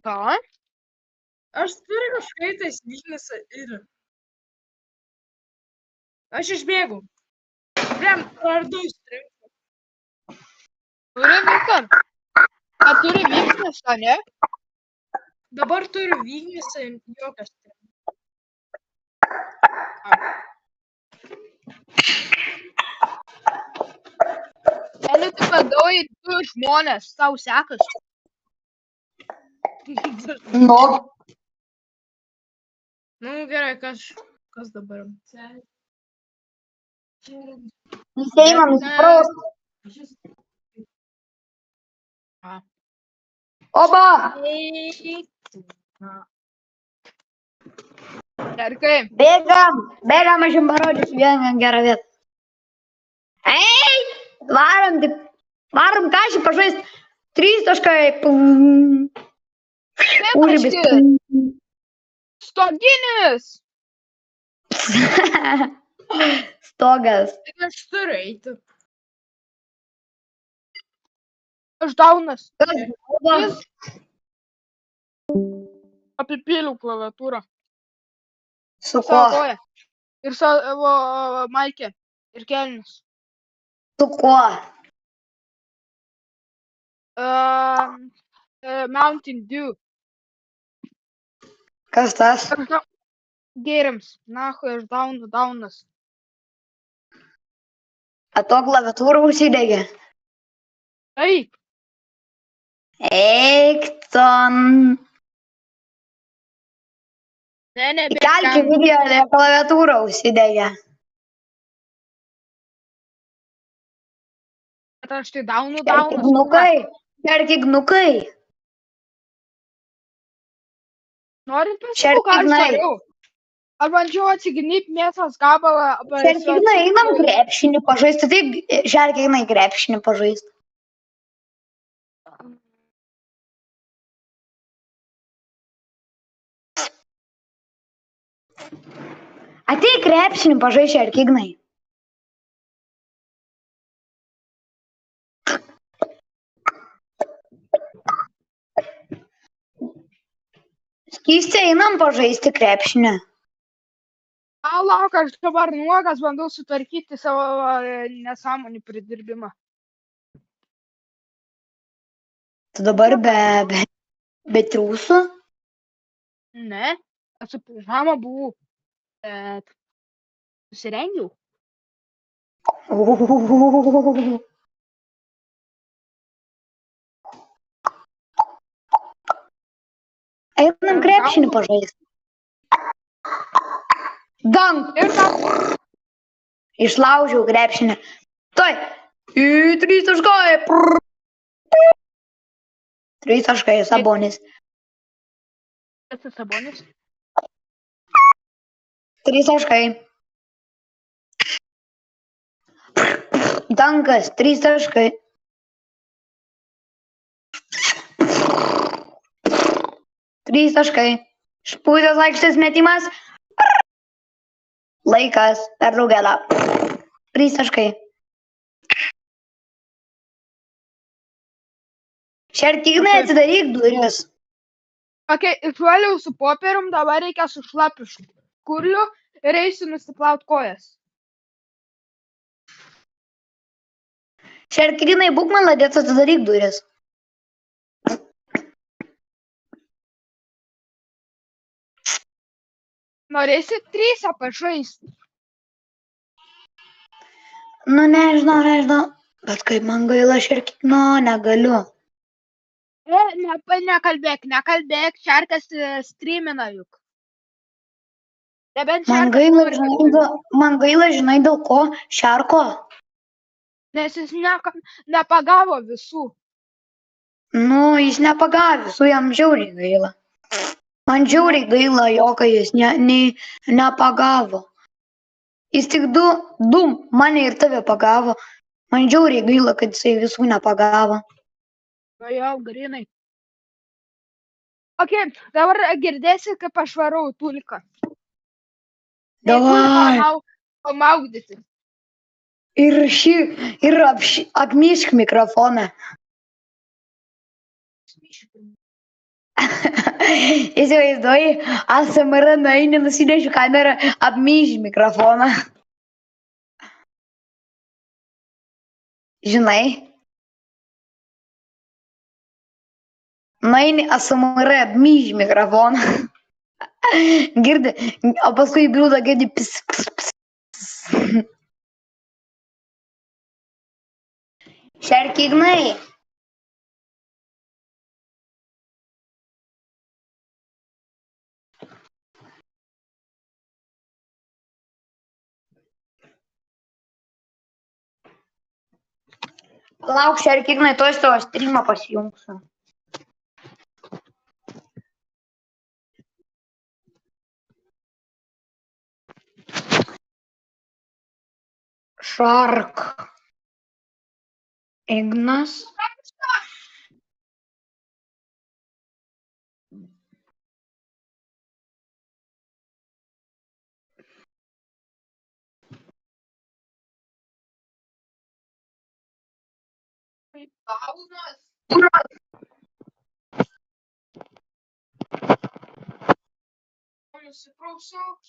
Ką? Aš turiu kažkaip tais weaknessą ir... Aš išbėgau. Blem, praradau strengtą. Turi viską. Ką turi vyksnės, ne? Dabar turiu weaknessą ir jokios strengtą. Eli, tu padauji du žmonės, tau sekas. Nu, Nu, gerai, kas dabar? visi einam įsipraust. Oba! Šerkai, Bėgam, aš jums parodysiu vieną gerą vietą. Ei! Varom kažį pažaist. 3 taškai. Užribis. stoginis. Stogas. Aš turiu eiti. Aš daunas. Oba. Jis apipyliau klaviatūrą. Su Savo kuo? koją. Ir savo maikę. Ir kelnius. Su kuo? Mountain Dew. Kas tas? Gėrims. Nahui, aš daunas. Ato klaviatūra užsidegė. Eik. Eik ton. Ne, Įkelti video, ne klaviatūra užsidegė. Bet aš tai daunas. Šerkignukai. Norint pasakau, ką aš Šerkignai. dariau. Ar bandžiau atsignyti mėsos gabalą. Šerkignai, einam krepšinį pažaisti. Taip, šerkignai krepšinį pažaisti. Ateik krepšinį pažaisti, šerkignai. Skystė, einam pažaisti krepšinį. Lauk, aš dabar nuogas bandau sutvarkyti savo nesąmonį pridirbimą. Tu dabar be triūsų? Ne, esu pižamą buvau. Bet susirengiau. Einam krepšinį pažaisti. Dank. Ir ką? Išlaužiau krepšinį. Tuoj. Į 3 taškai. 3 taškai, Sabonis. Esi Sabonis? 3 taškai. Dankas, 3 taškai. 3 taškai. Špūtės aikštės metimas. Laikas, pertraukėlė. 3 taškai. Šertignai, atidaryk duris. Ok, išvaliau su popierium, dabar reikia su šlapišku kurliu ir eisiu nusiplaut kojas. Šertignai, būk maladėt, atidaryk duris. Norėsi 3 pažaisti? Nu, nežinau. Bet kaip man gaila šerkigno, negaliu. Nekalbėk, šarkas streamina juk. Nebent Man šarkas gaila, nori, kad žinai, dėl ko? Šarko. nes jis nepagavo visų. Nu, jis nepagavo visų, jam žiauriai gaila. Man žiauriai gaila jo, kai jis nepagavo. Jis tik du mane ir tave pagavo. Man žiauriai gaila, kad jisai visų nepagavo. Jo, grinai. Ok, dabar girdėsi, kaip aš varau tulką. Davai. Pamaugdyti. Ir apmyšk mikrofoną. Įsivaizduoji, ASMR nueini, nusinešiu kamerą, apmyšk mikrofoną. Žinai? Nueini ASMR, apmyšk mikrofoną. Girdi, o paskui bliūdą girdi pis. Šerkignai. Lauk, šerkignai, tuoj savo streamą pasijungsiu. Shark. Ignas. Nusiprausiau.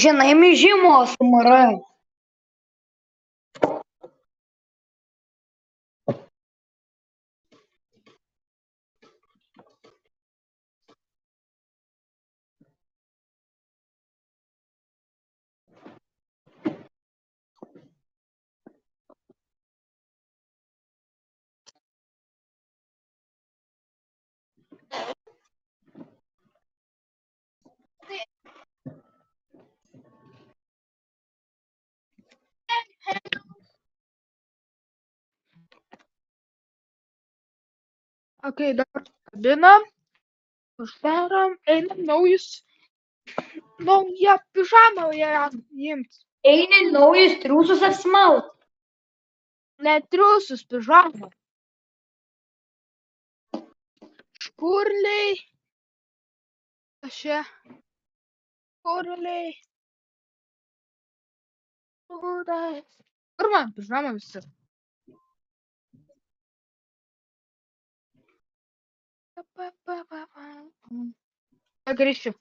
Žinai, myžimo ASMR. Ok, dabar kabinam, uždarom, einam naują pižamą imti. Eini naujus triūsus apsimaut. Netriusus pižamą. Škurliai. Šie. Škurliai. Škurliai. Kur man pižamą visi? Grįšiu.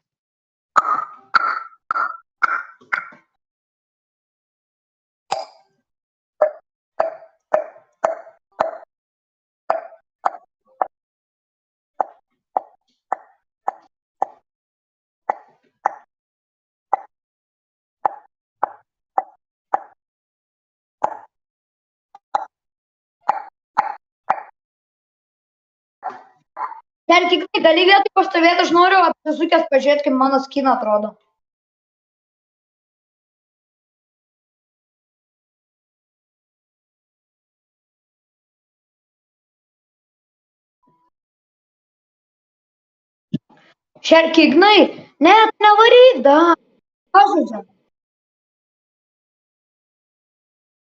Kerkignai, gali vietoj pastovėti, aš noriu apsisukęs pažiūrėti, kaip mano skina atrodo. Šerkignai, net nevaryk, da. Pažodžiu.